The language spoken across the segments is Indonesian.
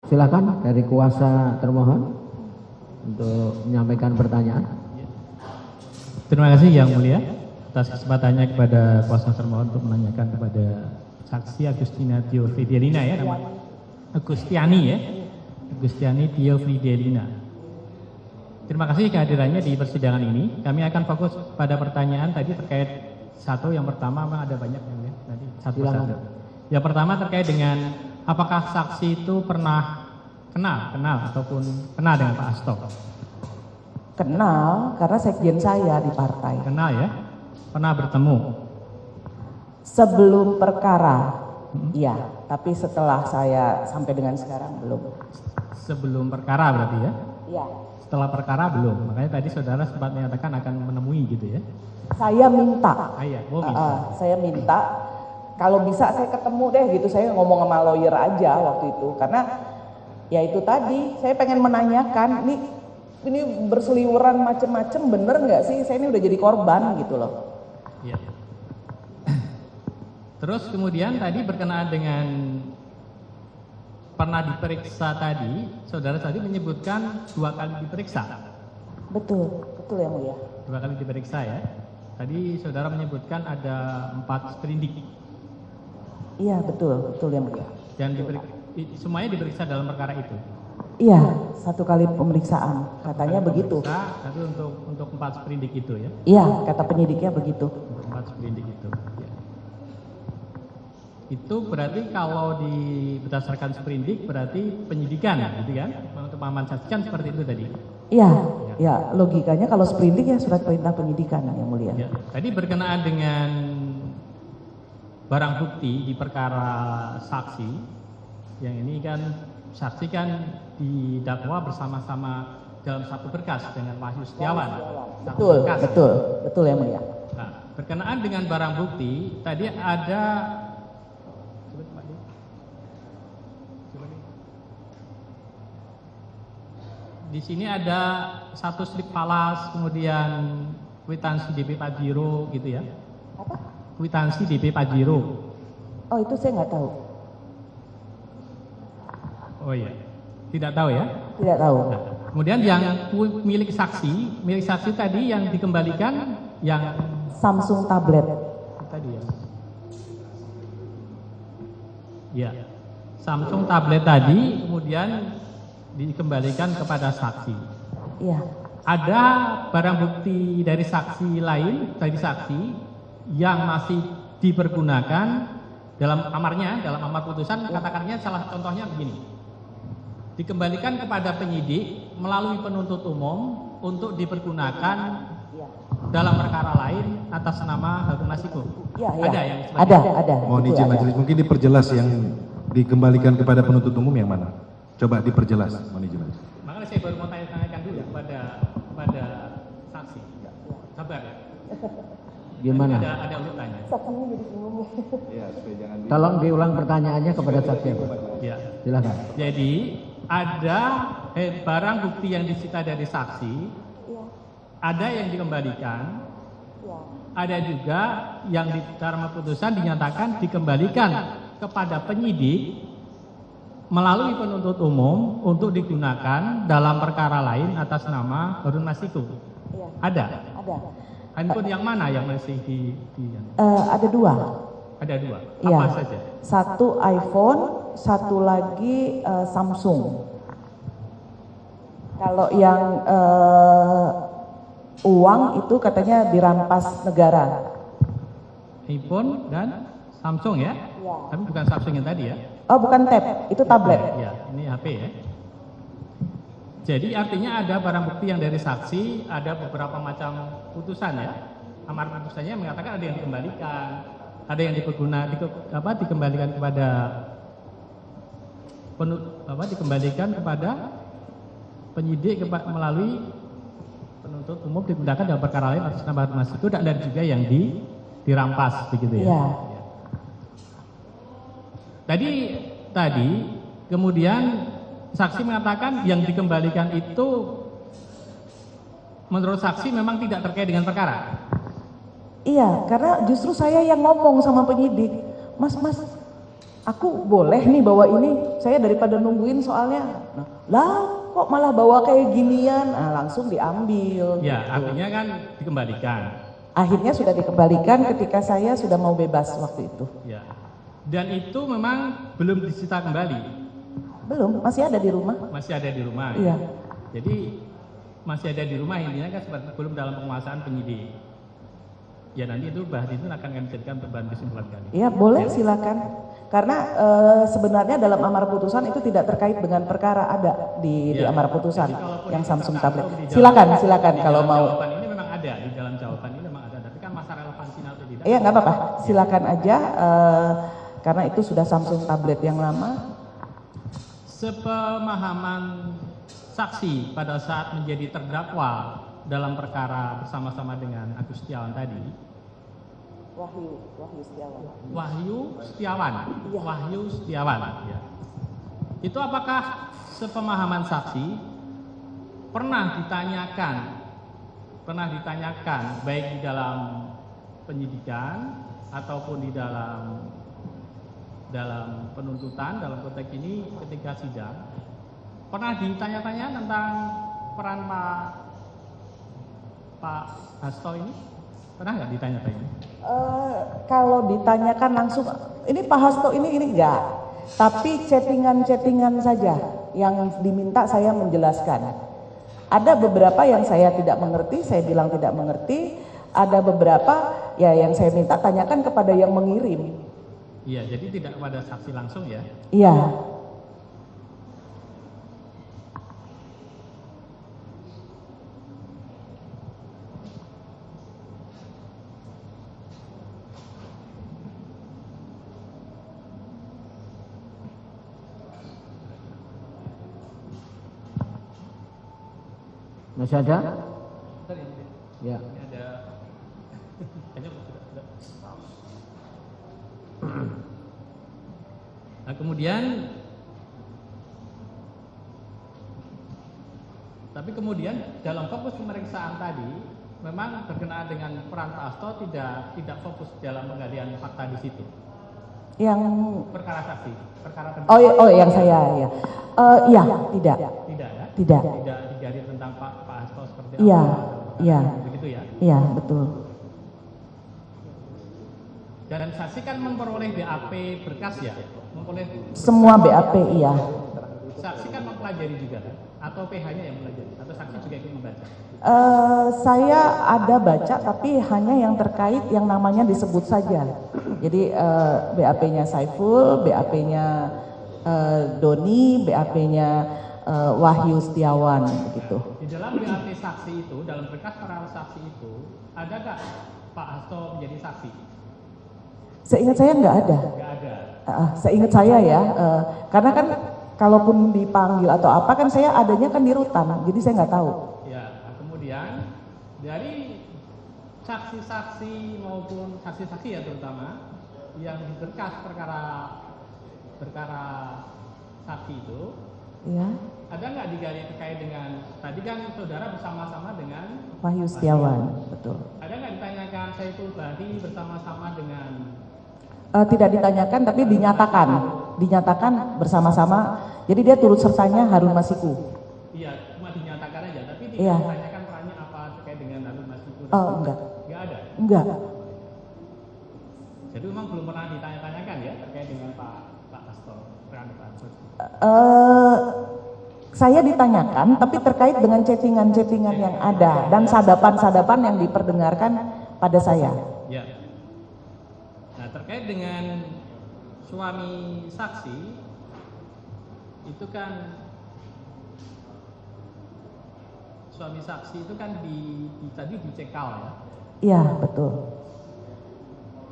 Silakan dari kuasa termohon untuk menyampaikan pertanyaan. Terima kasih Yang Mulia atas kesempatannya kepada kuasa termohon untuk menanyakan kepada saksi Agustina Tio Fidelina ya namanya. Agustiani ya. Agustiani Tio Fidelina. Terima kasih kehadirannya di persidangan ini. Kami akan fokus pada pertanyaan tadi terkait satu, yang pertama memang ada banyak yang ya, nanti satu. Yang pertama terkait dengan apakah saksi itu pernah kenal ataupun kenal dengan Pak Hasto? Kenal karena sekjen saya di partai. Kenal ya? Pernah bertemu? Sebelum perkara, iya. Tapi setelah saya sampai dengan sekarang belum. Sebelum perkara berarti ya? Iya. Setelah perkara belum. Makanya tadi saudara sempat menyatakan akan menemui gitu ya? Saya minta. Iya, minta. Saya minta kalau bisa saya ketemu deh gitu. Saya ngomong sama lawyer aja waktu itu karena ya itu tadi saya pengen menanyakan ini berseliweran macem-macem bener nggak sih? Saya ini udah jadi korban gitu loh. Iya. Terus kemudian tadi berkenaan dengan pernah diperiksa tadi, saudara tadi menyebutkan 2 kali diperiksa. Betul yang mulia. 2 kali diperiksa ya. Tadi saudara menyebutkan ada 4 sprindik. Iya betul yang mulia. Dan semuanya diperiksa dalam perkara itu. Iya, 1 kali pemeriksaan, katanya begitu. Tapi untuk 4 sprindik itu ya? Iya, kata penyidiknya begitu. Untuk 4 sprindik itu. Ya. Itu berarti kalau berdasarkan sprindik berarti penyidikan gitu kan? Untuk pemahaman saksi kan seperti itu tadi. Iya, ya logikanya kalau sprindik ya surat perintah penyidikan yang mulia. Ya. Tadi berkenaan dengan barang bukti di perkara saksi, yang ini kan saksi kan didakwa bersama-sama dalam satu berkas dengan Wahyu Setiawan. Betul yang mulia. Nah, berkenaan dengan barang bukti tadi ada di sini ada 1 slip falas, kemudian kwitansi DP Pajero gitu ya. Apa? Kwitansi DP Pajero. Oh itu saya nggak tahu. Oh iya, tidak tahu ya? Tidak tahu. Nah, kemudian yang milik saksi tadi yang dikembalikan yang Samsung tablet. Tadi ya. Ya, Samsung tablet tadi kemudian dikembalikan kepada saksi. Iya. Ada barang bukti dari saksi lain, dari saksi yang masih dipergunakan dalam amarnya, dalam amar putusan katakannya salah contohnya begini. Dikembalikan kepada penyidik melalui penuntut umum untuk dipergunakan dalam perkara lain atas nama Harun Masiku. Iya. Ada yang seperti itu? Ada. Mohon izin majelis, mungkin diperjelas yang dikembalikan kepada penuntut umum yang mana? Coba diperjelas, mohon izin. Makanya saya baru mau tanyakan dulu kepada saksi. Sabar ya. Gimana? Ada urutannya. Saksinya jadi bingung. Tolong diulang pertanyaannya kepada saksi. Ya. Silakan. Jadi ada barang bukti yang disita dari saksi, ada yang dikembalikan, ada juga yang di dalam putusan dinyatakan dikembalikan kepada penyidik melalui penuntut umum untuk digunakan dalam perkara lain atas nama Harun Masiku. Ada. Handphone yang mana yang masih Ada 2. Ada 2. Iya. Apa saja? 1 iPhone, 1 lagi Samsung. Kalau yang uang itu katanya dirampas negara. iPhone dan Samsung ya? Iya. Tapi bukan Samsung yang tadi ya? Oh bukan tab, itu tablet. Ya, ini HP ya. Jadi artinya ada barang bukti yang dari saksi, ada beberapa macam putusan ya. Amar putusannya mengatakan ada yang dikembalikan, ada yang dikembalikan kepada dikembalikan kepada penyidik melalui penuntut umum digunakan dalam perkara lain atas nama Harun Masiku, dan ada juga yang dirampas begitu ya. Iya. Tadi kemudian saksi mengatakan yang dikembalikan itu menurut saksi memang tidak terkait dengan perkara. Iya, karena justru saya yang ngomong sama penyidik, Mas, aku boleh nih bawa ini, saya daripada nungguin soalnya. Nah, lah kok malah bawa kayak ginian? Nah, langsung diambil. Ya, gitu. artinya kan dikembalikan. Akhirnya sudah dikembalikan ketika saya sudah mau bebas waktu itu. Ya. Dan itu memang belum disita kembali. Belum, masih ada di rumah. Masih ada di rumah. Iya. Jadi masih ada di rumah, intinya kan seperti belum dalam penguasaan penyidik. Ya nanti itu bahas itu akan kami jadikan untuk bahan kesimpulan kami. Iya, boleh silakan. Karena sebenarnya dalam amar putusan itu tidak terkait dengan perkara ada di amar putusan Jadi kalaupun yang itu Samsung terkait, tablet. di Silakan di kalau dalam mau. Jawaban ini memang ada, di dalam jawaban ini memang ada. Tapi kan masa relevansinya atau tidak? Iya, nggak apa-apa. Silakan aja karena itu sudah Samsung tablet yang lama. Sepemahaman saksi pada saat menjadi terdakwa dalam perkara bersama-sama dengan Agus Setiawan tadi, Wahyu Setiawan. Wahyu Setiawan, Iya. Wahyu Setiawan. Ya. Itu apakah sepemahaman saksi pernah ditanyakan baik di dalam penyidikan ataupun di dalam penuntutan, dalam konteks ini ketika sidang, pernah ditanya-tanya tentang peran Pak Hasto ini? Pernah nggak ditanya-tanya? Kalau ditanyakan langsung, ini Pak Hasto ini enggak. Tapi chattingan-chattingan saja yang diminta saya menjelaskan. Ada beberapa yang saya tidak mengerti, saya bilang tidak mengerti. Ada beberapa ya yang saya minta tanyakan kepada yang mengirim. Iya, jadi tidak kepada saksi langsung ya? Iya. Masih ada? Ya. Ini ada. Nah, kemudian dalam fokus pemeriksaan tadi memang berkenaan dengan peran Pak Hasto tidak fokus dalam penggalian fakta di situ. Yang Perkara saksi, perkara yang saya ya. Iya, tidak. Tidak ya? Tidak. Tidak digali tentang Pak Hasto seperti Iya, apa? iya. Begitu ya? Iya, betul. Dan saksi kan memperoleh BAP berkas ya? Memperoleh Semua BAP iya. saksi kan mempelajari juga kan? Atau PH-nya yang mempelajari? Atau saksi juga ikut membaca? Saya ada baca tapi hanya yang terkait yang namanya disebut saja. Jadi BAP-nya Saiful, BAP-nya Doni, BAP-nya Wahyu Setiawan begitu. Di dalam BAP saksi itu, dalam berkas para saksi itu, ada nggak Pak Hasto menjadi saksi? Seingat saya nggak ada. Nggak ada. Seingat saya ya, karena kan kalaupun dipanggil atau apa kan saya adanya kan di rutan, jadi saya nggak tahu. Ya, nah kemudian dari saksi-saksi maupun saksi-saksi ya terutama yang di berkas perkara saksi itu, Ya, ada nggak digali terkait dengan tadi kan saudara bersama-sama dengan Wahyu Setiawan, betul. ada nggak ditanyakan Saiful Bahri bersama-sama dengan Tidak ditanyakan tapi dinyatakan bersama-sama. Jadi dia turut sertanya Harun Masiku. iya cuma dinyatakan aja tapi tidak Iya. ditanyakan perannya apa terkait dengan Harun Masiku? Oh enggak, Nggak ada. enggak. Jadi memang belum pernah ditanya-tanyakan ya terkait dengan Pak Hasto peran Pak Hasto. Saya ditanyakan tapi terkait dengan chattingan-chattingan yang ada dan sadapan-sadapan yang diperdengarkan pada saya. Ya. Nah terkait dengan suami saksi itu kan tadi dicekal ya. Iya, betul.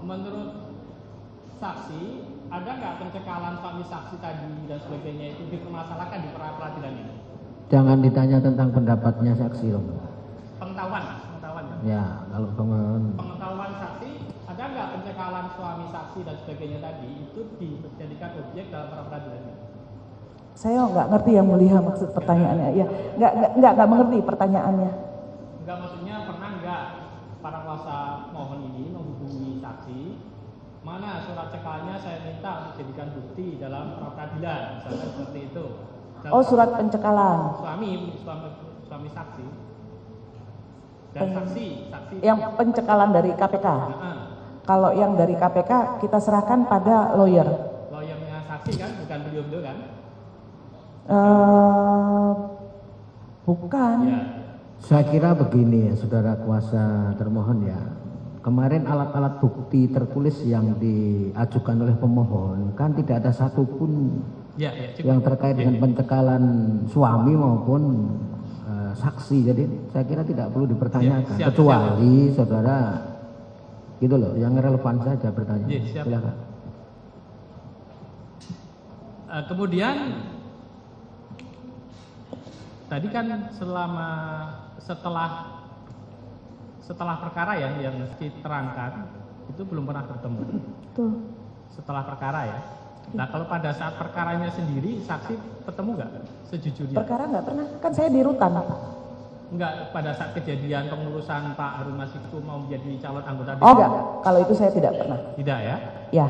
Menurut saksi ada nggak pencekalan suami saksi tadi dan sebagainya itu dipermasalahkan di peradilan ini? Jangan ditanya tentang pendapatnya saksi loh. Pengetahuan. Ya, kalau Pengetahuan saksi ada nggak pencekalan suami saksi dan sebagainya tadi itu dijadikan objek dalam peradilan ini? Saya nggak ngerti yang mulia maksud pertanyaannya. Ya, nggak mengerti pertanyaannya. Enggak, maksudnya pernah enggak para kuasa mohon ini menghubungi saksi mana surat cekalnya saya minta untuk jadikan bukti dalam pra peradilan, misalkan seperti itu. Oh, surat pencekalan. Suami saksi dan saksi Yang pencekalan dari KPK. Kalau yang dari KPK kita serahkan pada lawyer. lawyernya saksi kan, bukan beliau kan? Bukan. Ya. Saya kira begini ya, saudara kuasa termohon ya. Kemarin alat-alat bukti tertulis yang diajukan oleh pemohon kan tidak ada satupun Ya, cukup. yang terkait dengan pencekalan suami maupun saksi. Jadi saya kira tidak perlu dipertanyakan, Ya, siap, kecuali saudara gitu loh, yang relevan saja bertanya. Ya, siap. Silakan. Kemudian tadi kan setelah perkara ya yang diterangkan itu belum pernah bertemu. Tuh. Setelah perkara ya. Nah kalau pada saat perkaranya sendiri saksi ketemu nggak sejujurnya? Perkara nggak pernah, kan saya di rutan. Enggak, pada saat kejadian pengurusan Pak Harun Masiku mau menjadi calon anggota Oh enggak, kalau itu saya tidak pernah. Tidak ya? Ya.